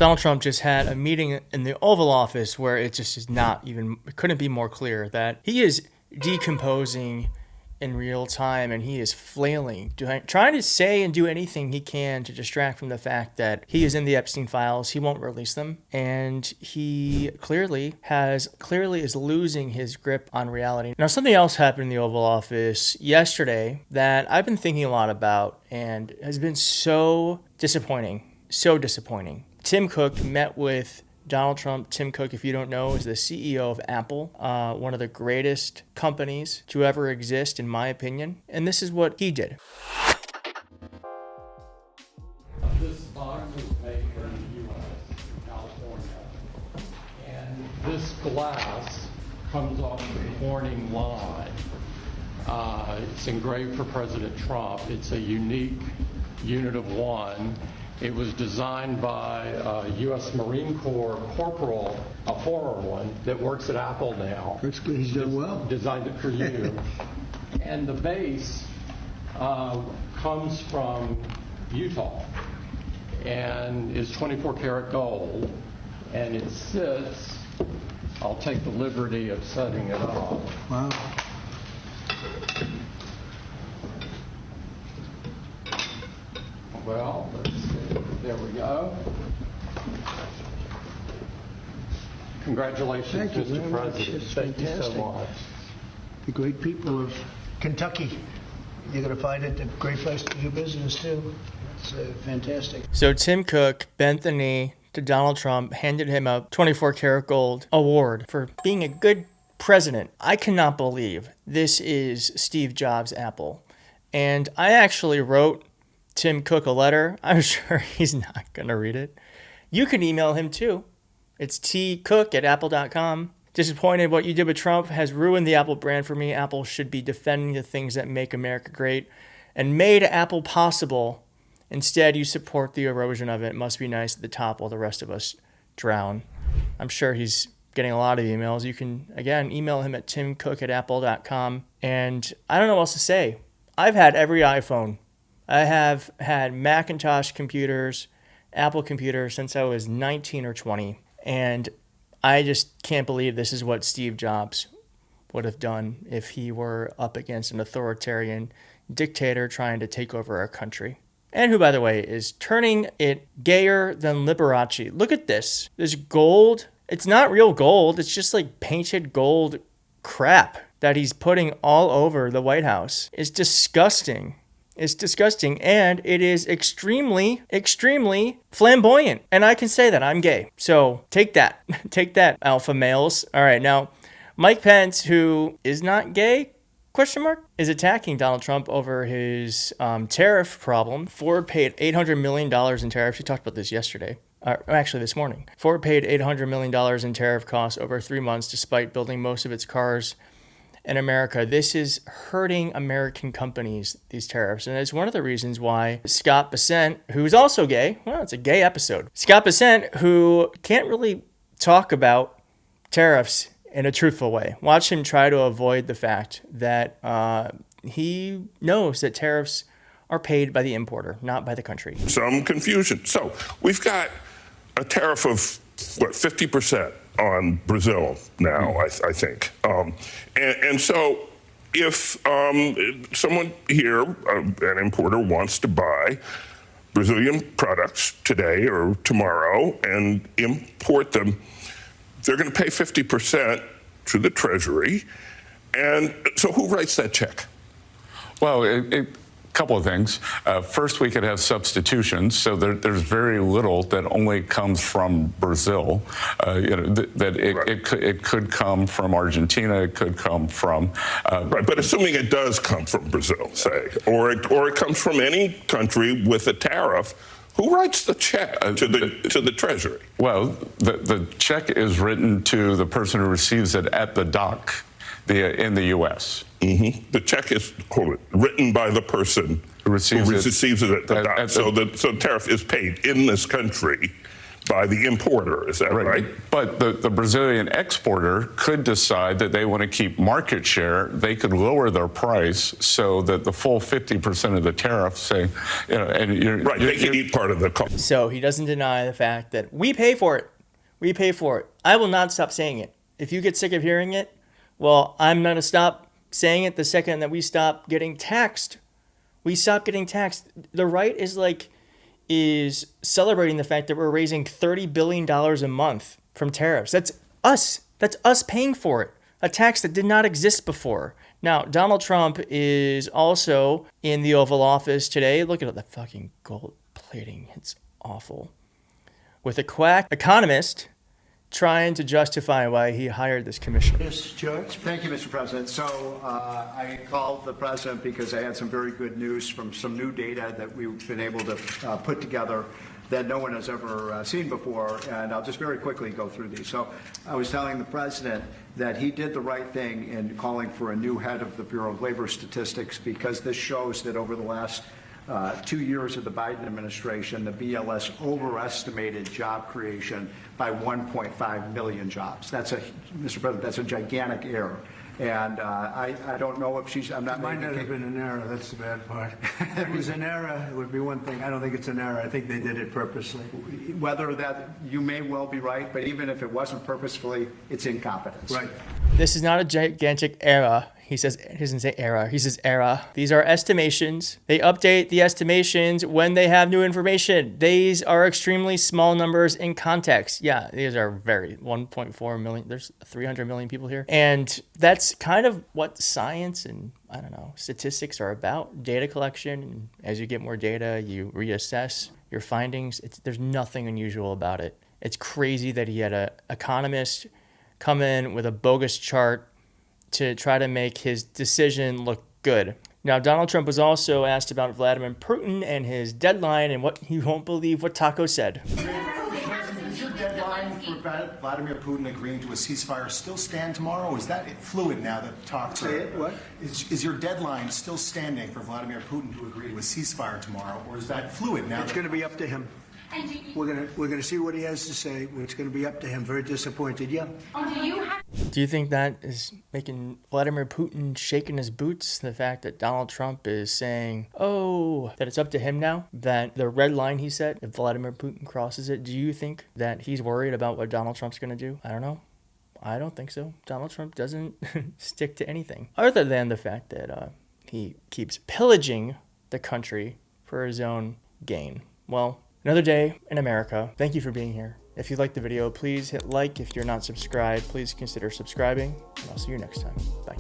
Donald Trump just had a meeting in the Oval Office where it just is not even, it couldn't be more clear that he is decomposing in real time, and he is flailing, trying to say and do anything he can to distract from the fact that he is in the Epstein files. He won't release them, and he clearly is losing his grip on reality. Now, something else happened in the Oval Office yesterday that I've been thinking a lot about and has been so disappointing. Tim Cook met with Donald Trump. Tim Cook, if you don't know, is the CEO of Apple, one of the greatest companies to ever exist, in my opinion. And this is what he did. This box was made here in the U.S., California. And this glass comes off the Corning line. It's engraved for President Trump. It's a unique unit of one. It was designed by a U.S. Marine Corps corporal, a former one, that works at Apple now. That's good. He's done well. Designed it for you. And the base comes from Utah and is 24 karat gold. And it sits, I'll take the liberty of setting it up. Wow. Well, let's see. There we go. Congratulations, Thank you Mr. very much. President. It's Thank you so fantastic. much. The great people of Kentucky. You're going to find it a great place to do business, too. It's fantastic. So Tim Cook bent the knee to Donald Trump, handed him a 24 karat gold award for being a good president. I cannot believe this is Steve Jobs' Apple. And I actually wrote Tim Cook a letter. I'm sure he's not going to read it. You can email him too. It's tcook@apple.com. Disappointed what you did with Trump has ruined the Apple brand for me. Apple should be defending the things that make America great and made Apple possible. Instead, you support the erosion of it. It must be nice at the top while the rest of us drown. I'm sure he's getting a lot of emails. You can, again, email him at timcook@apple.com. And I don't know what else to say. I've had every iPhone. I have had Macintosh computers, Apple computers since I was 19 or 20. And I just can't believe this is what Steve Jobs would have done if he were up against an authoritarian dictator trying to take over our country. And who, by the way, is turning it gayer than Liberace. Look at this. This gold. It's not real gold. It's just like painted gold crap that he's putting all over the White House. It's disgusting. It's disgusting, and it is extremely, extremely flamboyant. And I can say that I'm gay. So take that. Take that, alpha males. All right, now, Mike Pence, who is not gay, is attacking Donald Trump over his tariff problem. Ford paid $800 million in tariffs. We talked about this yesterday. Actually, this morning. Ford paid $800 million in tariff costs over 3 months, despite building most of its cars in America. This is hurting American companies, these tariffs. And it's one of the reasons why Scott Bessent, who's also gay, well, it's a gay episode. Scott Bessent, who can't really talk about tariffs in a truthful way. Watch him try to avoid the fact that he knows that tariffs are paid by the importer, not by the country. Some confusion. So we've got a tariff of, what, 50% on Brazil now, I think. And so if someone here, an importer, wants to buy Brazilian products today or tomorrow and import them, they're going to pay 50% to the Treasury. And so who writes that check? Well, a couple of things. First, we could have substitutions, so there's very little that only comes from Brazil. It could come from Argentina, it could come from... Right, but assuming it does come from Brazil, say, or it comes from any country with a tariff, who writes the check to the Treasury? Well, the check is written to the person who receives it at the dock in the U.S. Mm-hmm. The check is written by the person who receives it at the dock. So the tariff is paid in this country by the importer. Is that right? But the Brazilian exporter could decide that they want to keep market share. They could lower their price so that the full 50% of the tariff, say, and They can eat part of the cost. So he doesn't deny the fact that we pay for it. We pay for it. I will not stop saying it. If you get sick of hearing it, well, I'm going to stop saying it the second that we stop getting taxed. We stop getting taxed. The right is celebrating the fact that we're raising $30 billion a month from tariffs. That's us. That's us paying for it. A tax that did not exist before. Now, Donald Trump is also in the Oval Office today. Look at the fucking gold plating. It's awful. With a quack economist trying to justify why he hired this commissioner. Yes, George? Thank you, Mr. President. So I called the president because I had some very good news from some new data that we've been able to put together that no one has ever seen before, and I'll just very quickly go through these. So I was telling the president that he did the right thing in calling for a new head of the Bureau of Labor Statistics, because this shows that over the last 2 years of the Biden administration, the BLS overestimated job creation by 1.5 million jobs. That's Mr. President, that's a gigantic error. And I don't know if she's, I'm not It might making not have been an error, that's the bad part. If it was an error, it would be one thing. I don't think it's an error. I think they did it purposely. whether that, you may well be right, but even if it wasn't purposefully, it's incompetence. Right. This is not a gigantic error. He doesn't say error. He says error. These are estimations. They update the estimations when they have new information. These are extremely small numbers in context. Yeah, these are very 1.4 million. There's 300 million people here. And that's kind of what science and, I don't know, statistics are about. Data collection. And as you get more data, you reassess your findings. There's nothing unusual about it. It's crazy that he had an economist come in with a bogus chart to try to make his decision look good. Now, Donald Trump was also asked about Vladimir Putin and his deadline, and you won't believe what Taco said. Does your deadline for Vladimir Putin agreeing to a ceasefire still stand tomorrow? Or is that fluid now that talks are... Say it, what? Is your deadline still standing for Vladimir Putin to agree to a ceasefire tomorrow? Or is that fluid now? It's going to be up to him. We're going to see what he has to say. It's going to be up to him. Very disappointed, yeah. Do you think that is making Vladimir Putin shaking his boots? The fact that Donald Trump is saying, that it's up to him now? That the red line he set, if Vladimir Putin crosses it, do you think that he's worried about what Donald Trump's going to do? I don't know. I don't think so. Donald Trump doesn't stick to anything. Other than the fact that he keeps pillaging the country for his own gain. Well, another day in America. Thank you for being here. If you liked the video, please hit like. If you're not subscribed, please consider subscribing. And I'll see you next time. Bye.